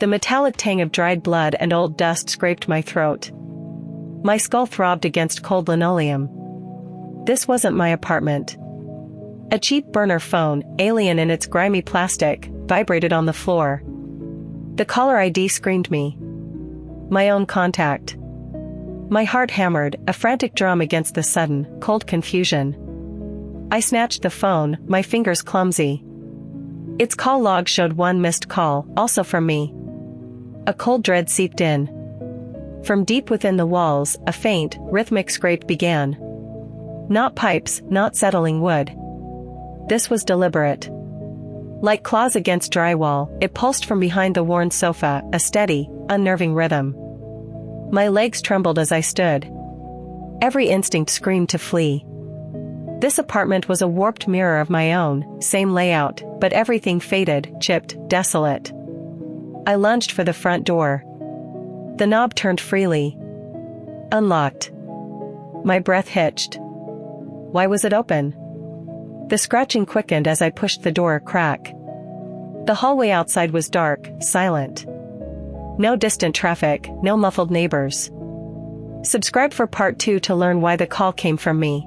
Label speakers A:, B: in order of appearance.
A: The metallic tang of dried blood and old dust scraped my throat. My skull throbbed against cold linoleum. This wasn't my apartment. A cheap burner phone, alien in its grimy plastic, vibrated on the floor. The caller ID screamed me. My own contact. My heart hammered, a frantic drum against the sudden, cold confusion. I snatched the phone, my fingers clumsy. Its call log showed one missed call, also from me. A cold dread seeped in. From deep within the walls, a faint, rhythmic scrape began. Not pipes, not settling wood. This was deliberate. Like claws against drywall, it pulsed from behind the worn sofa, a steady, unnerving rhythm. My legs trembled as I stood. Every instinct screamed to flee. This apartment was a warped mirror of my own, same layout, but everything faded, chipped, desolate. I lunged for the front door. The knob turned freely. Unlocked. My breath hitched. Why was it open? The scratching quickened as I pushed the door a crack. The hallway outside was dark, silent. No distant traffic, no muffled neighbors. Subscribe for part 2 to learn why the call came from me.